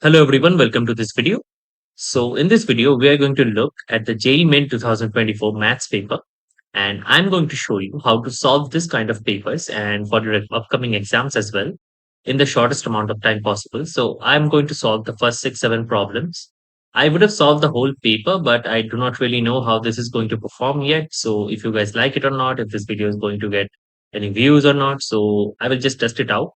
Hello everyone, welcome to this video. So in this video, we are going to look at the JEE Main 2024 maths paper, and I'm going to show you how to solve this kind of papers and for your upcoming exams as well in the shortest amount of time possible. So I'm going to solve the first 6, 7 problems. I would have solved the whole paper, but I do not really know how this is going to perform yet. So if you guys like it or not, if this video is going to get any views or not, so I will just test it out.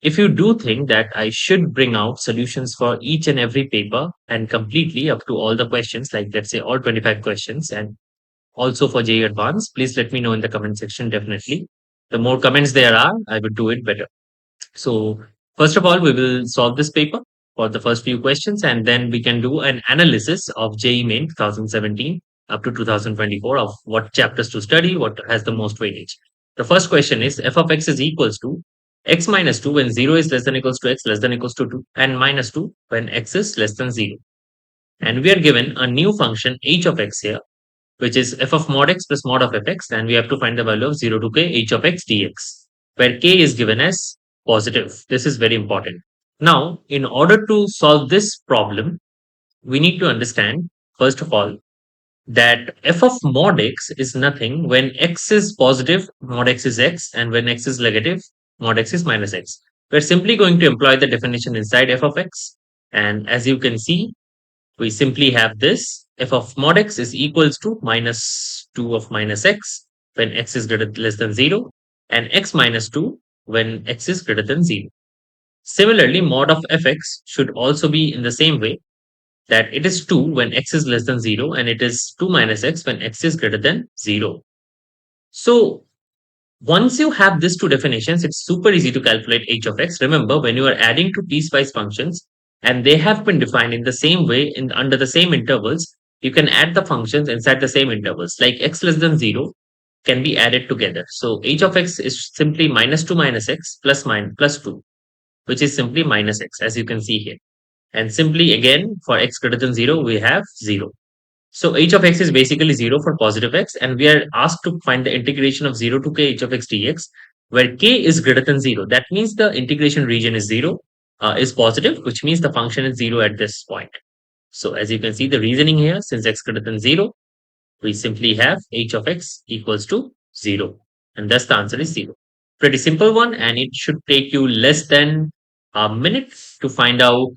If you do think that I should bring out solutions for each and every paper and completely up to all the questions, like let's say all 25 questions, and also for JEE Advanced, please let me know in the comment section. Definitely. The more comments there are, I would do it better. So, first of all, we will solve this paper for the first few questions, and then we can do an analysis of JEE Main 2017 up to 2024 of what chapters to study, what has the most weightage. The first question is f of x is equals to x minus 2 when 0 is less than equals to x less than equals to 2 and minus 2 when x is less than 0. And we are given a new function h of x here, which is f of mod x plus mod of fx, and we have to find the value of 0 to k h of x dx, where k is given as positive. This is very important. Now, in order to solve this problem, we need to understand, first of all, that f of mod x is nothing when x is positive, mod x is x, and when x is negative, mod x is minus x. We're simply going to employ the definition inside f of x. And as you can see, we simply have this f of mod x is equals to minus 2 of minus x when x is less than 0 and x minus 2 when x is greater than 0. Similarly, mod of fx should also be in the same way, that it is 2 when x is less than 0 and it is 2 minus x when x is greater than 0. So once you have these two definitions, it's super easy to calculate h of x. Remember, when you are adding two piecewise functions and they have been defined in the same way under the same intervals, you can add the functions inside the same intervals. Like x less than 0 can be added together. So h of x is simply minus 2 minus x plus 2, which is simply minus x, as you can see here. And simply again, for x greater than 0, we have 0. So h of x is basically 0 for positive x, and we are asked to find the integration of 0 to k h of x dx, where k is greater than 0. That means the integration region is 0, is positive, which means the function is 0 at this point. So as you can see, the reasoning here, since x greater than 0, we simply have h of x equals to 0. And thus the answer is 0. Pretty simple one, and it should take you less than a minute to find out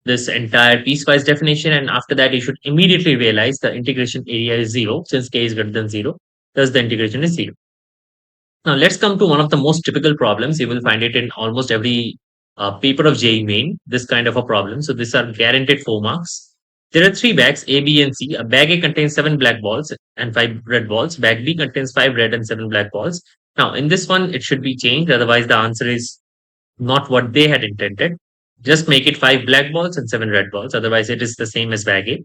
this entire piecewise definition. And after that, you should immediately realize the integration area is 0 since k is greater than 0. Thus the integration is 0. Now let's come to one of the most typical problems. You will find it in almost every paper of JEE Main, this kind of a problem. So these are guaranteed 4 marks. There are 3 bags, A, B, and C. A bag A contains 7 black balls and 5 red balls. Bag B contains 5 red and 7 black balls. Now in this one, it should be changed. Otherwise, the answer is not what they had intended. Just make it 5 black balls and 7 red balls. Otherwise, it is the same as bag A.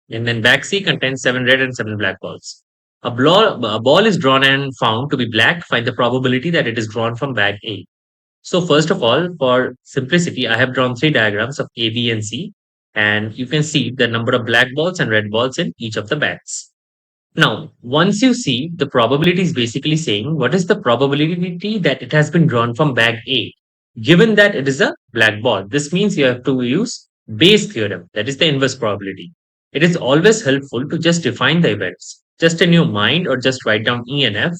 And then bag C contains 7 red and 7 black balls. A ball is drawn and found to be black. Find the probability that it is drawn from bag A. So first of all, for simplicity, I have drawn 3 diagrams of A, B, and C. And you can see the number of black balls and red balls in each of the bags. Now, once you see, the probability is basically saying what is the probability that it has been drawn from bag A, given that it is a black ball. This means you have to use Bayes' theorem, that is the inverse probability. It is always helpful to just define the events, just in your mind, or just write down E and F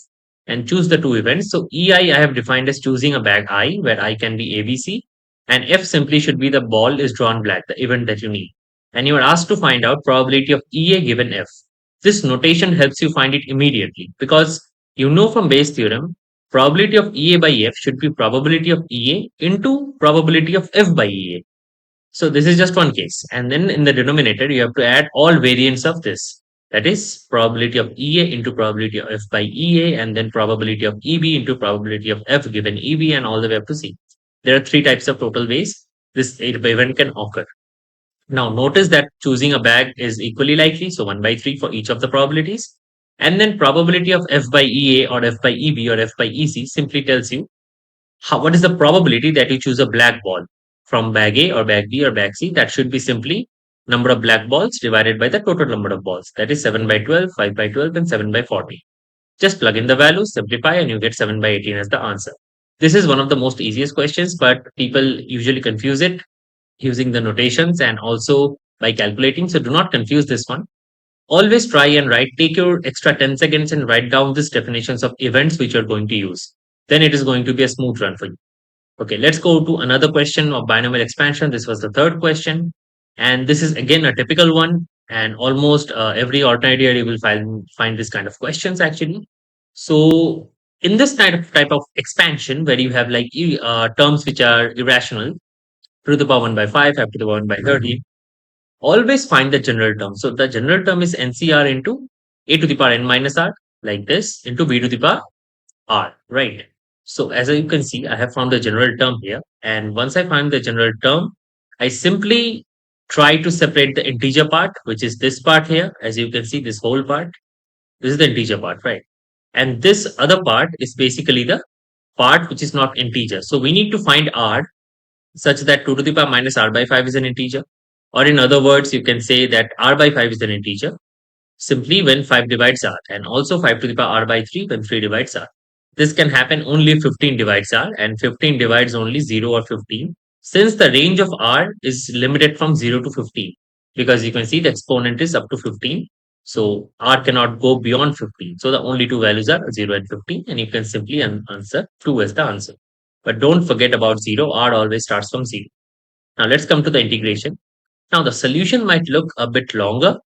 and choose the two events. So EI I have defined as choosing a bag I, where I can be ABC, and F simply should be the ball is drawn black, the event that you need. And you are asked to find out probability of EA given F. This notation helps you find it immediately because you know from Bayes' theorem, probability of EA by F should be probability of EA into probability of F by EA. So this is just one case. And then in the denominator, you have to add all variants of this. That is probability of EA into probability of F by EA, and then probability of EB into probability of F given EB, and all the way up to C. There are 3 types of total ways this event can occur. Now notice that choosing a bag is equally likely, so 1 by 3 for each of the probabilities. And then probability of F by EA or F by EB or F by EC simply tells you what is the probability that you choose a black ball from bag A or bag B or bag C. That should be simply number of black balls divided by the total number of balls. That is 7 by 12, 5 by 12, and 7 by 40. Just plug in the values, simplify, and you get 7 by 18 as the answer. This is one of the most easiest questions, but people usually confuse it. using the notations and also by calculating. So do not confuse this one. Always try and write, take your extra 10 seconds and write down these definitions of events which you're going to use. Then it is going to be a smooth run for you. Okay, let's go to another question of binomial expansion. This was the third question. And this is again a typical one. And almost every alternate year you will find this kind of questions actually. So in this type of expansion where you have like terms which are irrational, to the power 1 by 5, f to the power 1 by 30, always find the general term. So the general term is NCR into a to the power n minus r, like this, into b to the power r, right? So as you can see, I have found the general term here. And once I find the general term, I simply try to separate the integer part, which is this part here. As you can see, this whole part, this is the integer part, right? And this other part is basically the part which is not integer. So we need to find r such that 2 to the power minus r by 5 is an integer. Or in other words, you can say that r by 5 is an integer simply when 5 divides r, and also 5 to the power r by 3 when 3 divides r. This can happen only if 15 divides r, and 15 divides only 0 or 15, since the range of r is limited from 0 to 15, because you can see the exponent is up to 15. So r cannot go beyond 15. So the only two values are 0 and 15, and you can simply answer 2 as the answer. But don't forget about 0, r always starts from 0. Now let's come to the integration. Now the solution might look a bit longer,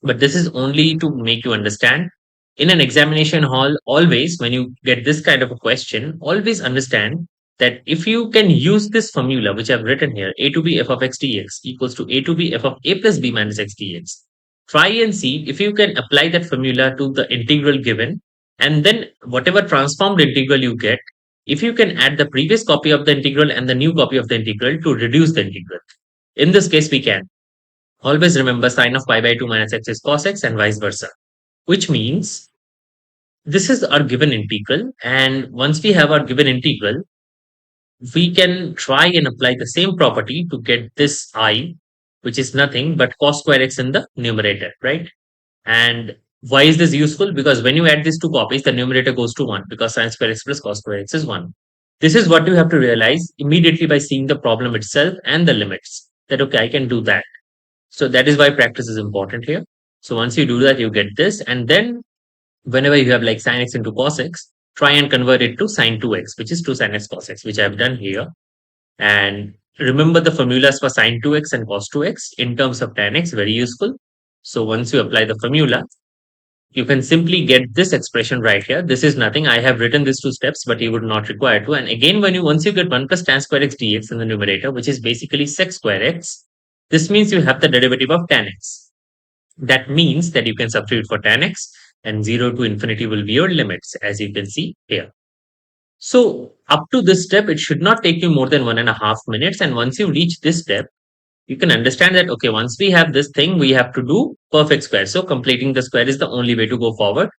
but this is only to make you understand. In an examination hall, always when you get this kind of a question, always understand that if you can use this formula which I've written here, a to b f of x dx equals to a to b f of a plus b minus x dx, try and see if you can apply that formula to the integral given, and then whatever transformed integral you get, if you can add the previous copy of the integral and the new copy of the integral to reduce the integral. In this case, we can. Always remember sine of pi by 2 minus x is cos x and vice versa, which means this is our given integral. And once we have our given integral, we can try and apply the same property to get this I, which is nothing but cos square x in the numerator, right? And why is this useful? Because when you add these two copies, the numerator goes to 1 because sine square x plus cos square x is 1. This is what you have to realize immediately by seeing the problem itself and the limits, that okay, I can do that. So that is why practice is important here. So once you do that, you get this. And then whenever you have like sine x into cos x, try and convert it to sine 2x, which is 2 sine x cos x, which I've done here. And remember the formulas for sine 2x and cos 2x in terms of tan x, very useful. So once you apply the formula, you can simply get this expression right here. This is nothing. I have written these two steps, but you would not require to. And again, once you get 1 plus tan square x dx in the numerator, which is basically sec square x, this means you have the derivative of tan x. That means that you can substitute for tan x, and 0 to infinity will be your limits, as you can see here. So up to this step, it should not take you more than 1.5 minutes. And once you reach this step, you can understand that, okay, once we have this thing, we have to do perfect square. So completing the square is the only way to go forward.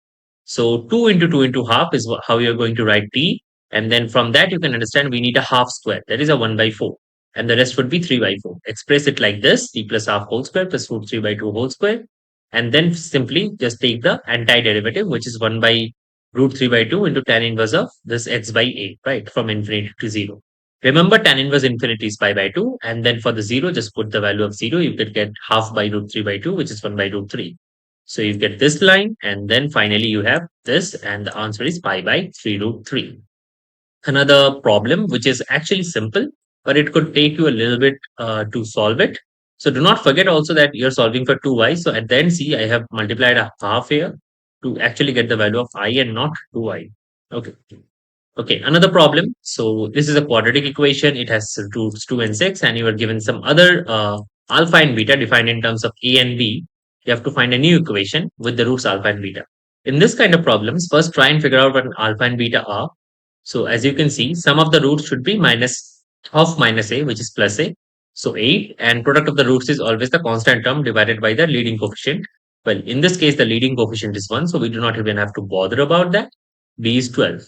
So 2 into 2 into half is how you're going to write t. And then from that, you can understand we need a half square. That is a 1 by 4. And the rest would be 3 by 4. Express it like this, t plus half whole square plus root 3 by 2 whole square. And then simply just take the antiderivative, which is 1 by root 3 by 2 into tan inverse of this x by a, right, from infinity to 0. Remember, tan inverse infinity is pi by 2. And then for the 0, just put the value of 0. You could get half by root 3 by 2, which is 1 by root 3. So you get this line, and then finally you have this, and the answer is pi by 3 root 3. Another problem, which is actually simple, but it could take you a little bit to solve it. So do not forget also that you're solving for 2y. So at the end, see, I have multiplied a half here to actually get the value of I and not 2y. Okay. Okay, another problem. So this is a quadratic equation. It has roots 2 and 6, and you are given some other alpha and beta defined in terms of a and b. You have to find a new equation with the roots alpha and beta. In this kind of problems, first try and figure out what alpha and beta are. So as you can see, sum of the roots should be minus of minus a, which is plus a. So 8, and product of the roots is always the constant term divided by the leading coefficient. Well, in this case, the leading coefficient is 1, so we do not even have to bother about that. B is 12.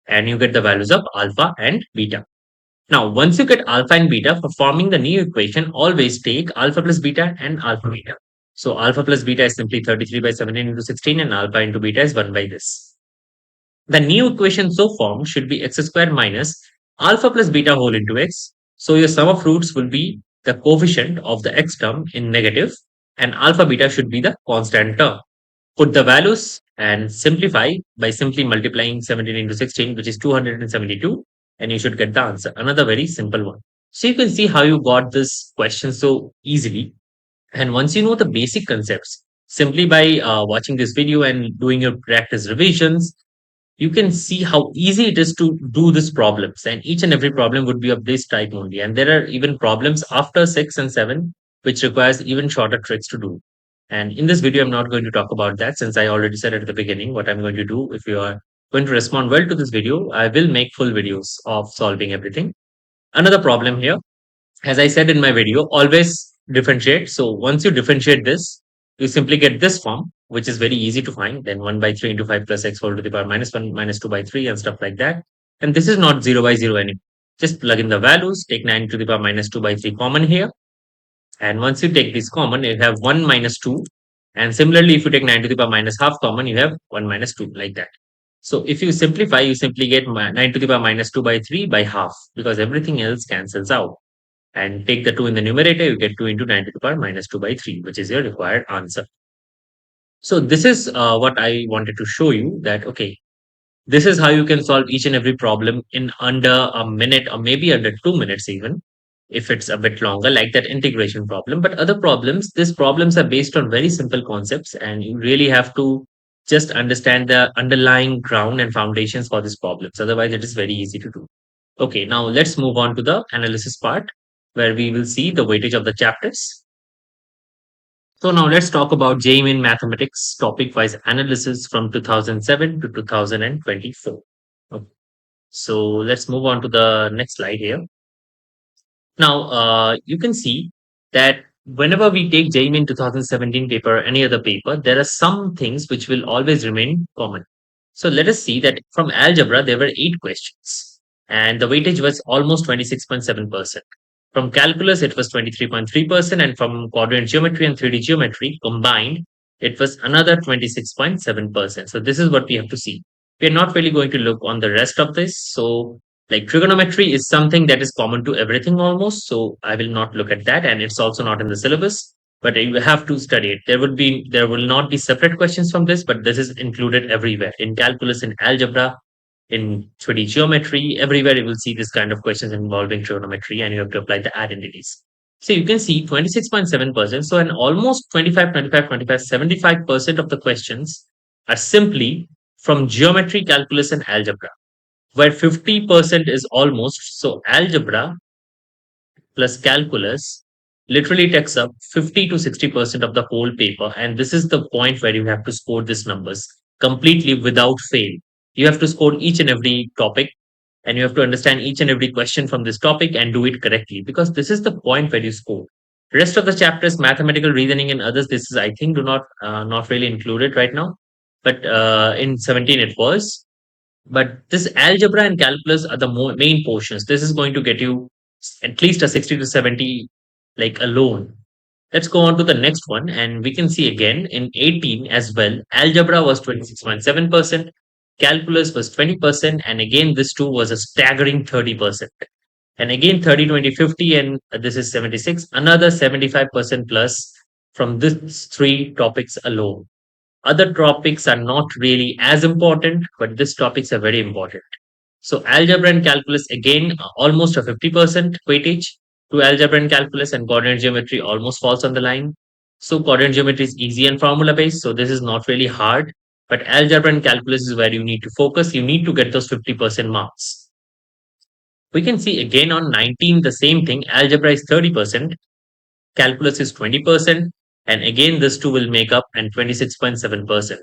And you get the values of alpha and beta. Now, once you get alpha and beta, for forming the new equation, always take alpha plus beta and alpha beta. So alpha plus beta is simply 33 by 17 into 16, and alpha into beta is 1 by this. The new equation so formed should be x square minus alpha plus beta whole into x. So your sum of roots will be the coefficient of the x term in negative, and alpha beta should be the constant term. Put the values and simplify by simply multiplying 17 into 16, which is 272, and you should get the answer. Another very simple one. So you can see how you got this question so easily. And once you know the basic concepts, simply by watching this video and doing your practice revisions, you can see how easy it is to do these problems. And each and every problem would be of this type only. And there are even problems after 6 and 7, which requires even shorter tricks to do. And in this video, I'm not going to talk about that, since I already said at the beginning what I'm going to do. If you are going to respond well to this video, I will make full videos of solving everything. Another problem here, as I said in my video, always differentiate. So once you differentiate this, you simply get this form, which is very easy to find. Then 1 by 3 into 5 plus x whole to the power minus 1 minus 2 by 3 and stuff like that. And this is not 0 by 0 anymore. Just plug in the values, take 9 to the power minus 2 by 3 common here. And once you take this common, you have 1 minus 2. And similarly, if you take 9 to the power minus half common, you have 1 minus 2, like that. So if you simplify, you simply get 9 to the power minus 2 by 3 by half, because everything else cancels out. And take the 2 in the numerator, you get 2 into 9 to the power minus 2 by 3, which is your required answer. So this is what I wanted to show you, that, okay, this is how you can solve each and every problem in under a minute, or maybe under 2 minutes even, if it's a bit longer, like that integration problem. But other problems, these problems are based on very simple concepts, and you really have to just understand the underlying ground and foundations for these problems. Otherwise, it is very easy to do. Okay, now let's move on to the analysis part, where we will see the weightage of the chapters. So now let's talk about JEE Mains Mathematics topic-wise analysis from 2007 to 2024. Okay. So let's move on to the next slide here. Now, you can see that whenever we take JEE Mains 2017 paper or any other paper, there are some things which will always remain common. So let us see that from algebra, there were 8 questions, and the weightage was almost 26.7%. From calculus, it was 23.3%, and from quadrant geometry and 3D geometry combined, it was another 26.7%. So this is what we have to see. We're not really going to look on the rest of this. So like trigonometry is something that is common to everything almost. So I will not look at that, and it's also not in the syllabus, but you have to study it. There will not be separate questions from this, but this is included everywhere in calculus, in algebra, in 3D geometry, everywhere you will see this kind of questions involving trigonometry, and you have to apply the identities. So you can see 26.7%. So an almost 75% of the questions are simply from geometry, calculus, and algebra, where 50% is almost. So algebra plus calculus literally takes up 50 to 60% of the whole paper. And this is the point where you have to score these numbers completely without fail. You have to score each and every topic, and you have to understand each and every question from this topic and do it correctly, because this is the point where you score. Rest of the chapters, mathematical reasoning and others, this is, I think, do not really included right now, but in 17 it was. But this algebra and calculus are the main portions. This is going to get you at least a 60 to 70, like, alone. Let's go on to the next one, and we can see again in 18 as well. Algebra was 26.7%, calculus was 20%, and again this too was a staggering 30%. And again 30, 20, 50, and this is 76, another 75% plus from these 3 topics alone. Other topics are not really as important, but these topics are very important. So algebra and calculus, again, almost a 50% weightage to algebra and calculus, and coordinate geometry almost falls on the line. So coordinate geometry is easy and formula based, so this is not really hard. But algebra and calculus is where you need to focus. You need to get those 50% marks. We can see again on 19 the same thing. Algebra is 30%, calculus is 20%, and again this two will make up and 26.7%.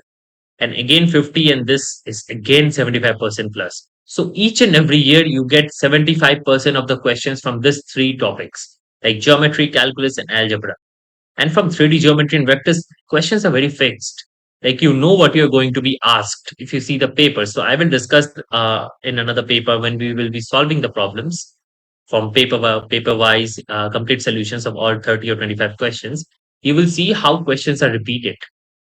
And again 50, and this is again 75% plus. So each and every year you get 75% of the questions from these 3 topics, like geometry, calculus, and algebra. And from 3D geometry and vectors, questions are very fixed. Like, you know what you're going to be asked if you see the paper. So I will discuss in another paper when we will be solving the problems from paper wise, complete solutions of all 30 or 25 questions. You will see how questions are repeated.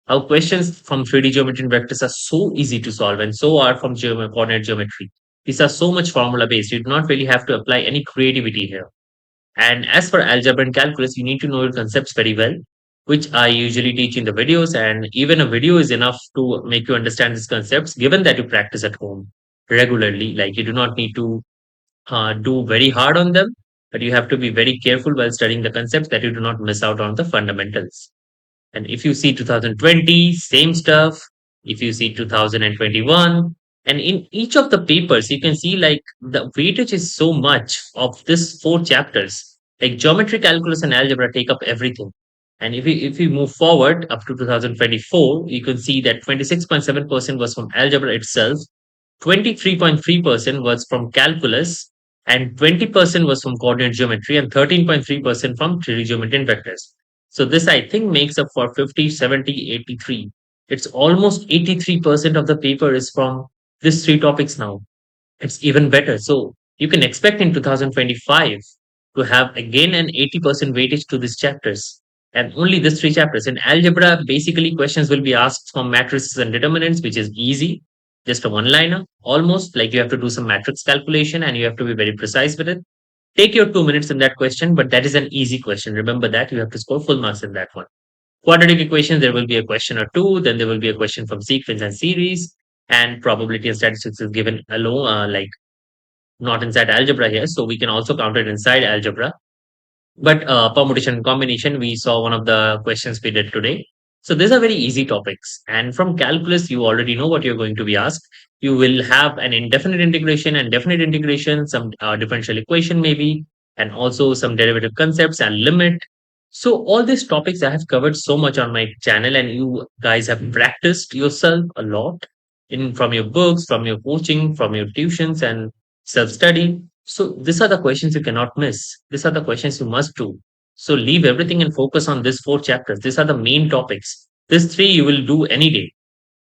How questions from 3D geometry and vectors are so easy to solve, and so are from coordinate geometry. These are so much formula based. You do not really have to apply any creativity here. And as for algebra and calculus, you need to know your concepts very well, which I usually teach in the videos. And even a video is enough to make you understand these concepts, given that you practice at home regularly. Like you do not need to do very hard on them, but you have to be very careful while studying the concepts that you do not miss out on the fundamentals. And if you see 2020, same stuff. If you see 2021, and in each of the papers, you can see like the weightage is so much of this four chapters. Like geometry, calculus, and algebra take up everything. And if we move forward up to 2024, you can see that 26.7% was from algebra itself, 23.3% was from calculus, and 20% was from coordinate geometry, and 13.3% from 3D geometry and vectors. So this I think makes up for 50, 70, 83. It's almost 83% of the paper is from these three topics now. It's even better. So you can expect in 2025 to have again an 80% weightage to these chapters. And only these three chapters. In algebra, basically questions will be asked from matrices and determinants, which is easy, just a one liner, almost like you have to do some matrix calculation and you have to be very precise with it. Take your 2 minutes in that question, but that is an easy question. Remember that you have to score full marks in that one. Quadratic equations, there will be a question or two, then there will be a question from sequence and series, and probability and statistics is given alone, like not inside algebra here. So we can also count it inside algebra. But permutation and combination, we saw one of the questions we did today. So these are very easy topics. And from calculus, you already know what you're going to be asked. You will have an indefinite integration and definite integration, some differential equation maybe, and also some derivative concepts and limit. So all these topics I have covered so much on my channel, and you guys have practiced yourself a lot in from your books, from your coaching, from your tuitions and self-study. So these are the questions you cannot miss. These are the questions you must do. So leave everything and focus on these four chapters. These are the main topics. These three you will do any day.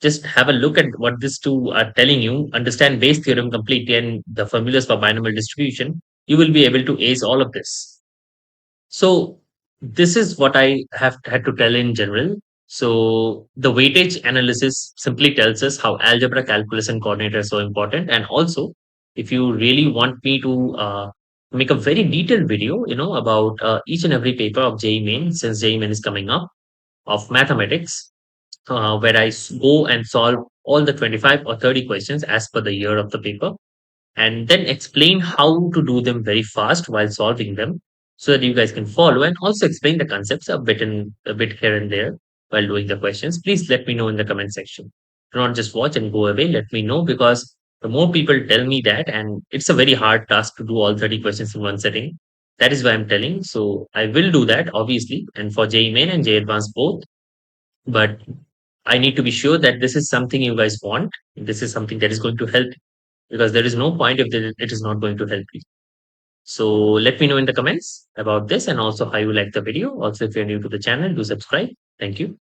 Just have a look at what these two are telling you. Understand base theorem completely and the formulas for binomial distribution. You will be able to ace all of this. So this is what I have had to tell in general. So the weightage analysis simply tells us how algebra, calculus, and coordinate are so important. And also, if you really want me to make a very detailed video, about each and every paper of JEE Main, since JEE Main is coming up, of mathematics, where go and solve all the 25 or 30 questions as per the year of the paper, and then explain how to do them very fast while solving them so that you guys can follow, and also explain the concepts a bit here and there while doing the questions. Please let me know in the comment section. Do not just watch and go away. Let me know, because the more people tell me that, and it's a very hard task to do all 30 questions in one sitting. That is why I'm telling. So I will do that, obviously, and for JEE Main and JEE Advanced both. But I need to be sure that this is something you guys want. This is something that is going to help, because there is no point if it is not going to help you. So let me know in the comments about this, and also how you like the video. Also, if you're new to the channel, do subscribe. Thank you.